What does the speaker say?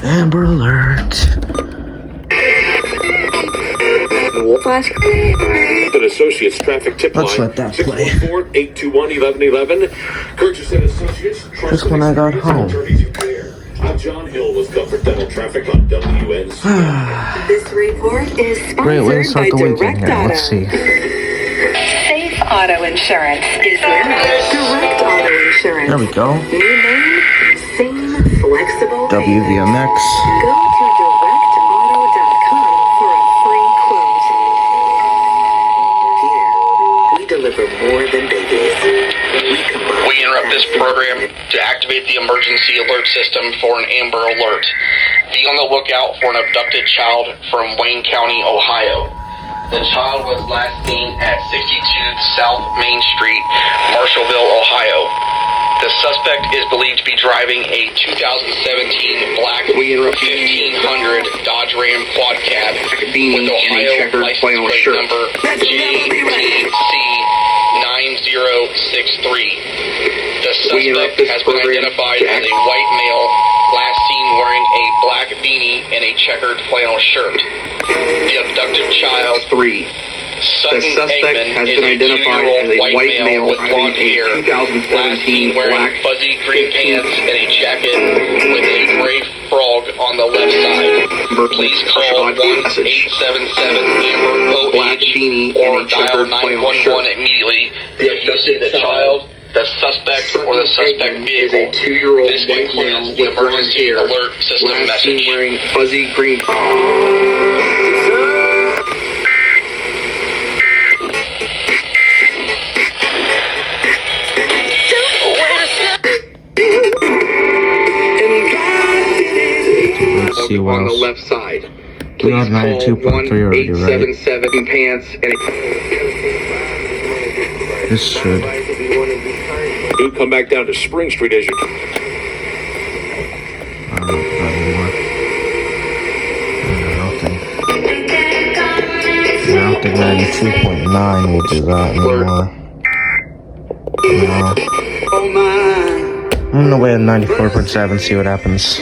Amber Alert. Flash. An Associates traffic tip line. Let's let that play. 614-821-1111. Kirchhoff and Associates. Just when I got home. I'm John Hill with Comfort Dental Traffic on WNC. This report is Great way to sponsored by start the weekend Direct here. Auto. Let's see. Safe Auto Insurance is limited. Direct Auto Insurance. There we go. New name, same flexible payment. WVMX. Go to directauto.com for a free quote. Here, we deliver more than babies. We interrupt this program to activate the emergency alert system for an Amber Alert. Be on the lookout for an abducted child from Wayne County, Ohio. The child was last seen at 62 South Main Street, Marshallville, Ohio. The suspect is believed to be driving a 2017 black 1500 Dodge Ram quad cab with Ohio license plate number GTC9063. The suspect has been identified as a white male, last seen wearing a black beanie and a checkered flannel shirt. The abducted child, The suspect has been identified as a white male with blonde hair, last 2017 seen wearing black fuzzy green pants and a jacket with a gray frog on the left side. Please call 1-877-AMBER-OH black beanie or and a dial checkered flannel 911 shirt. immediately if you see the child, the suspect, or the suspect is vehicle. a 2-year-old This white male concludes the with blonde emergency hair, alert system last seen message. wearing fuzzy green. Let's see what On the else. left side. We have Please call 92.3 already, right? 1-877 pants and This should. Do come back down to Spring Street as you... I don't think 92.9 will do that anymore. No. I'm gonna wait at 94.7, see what happens.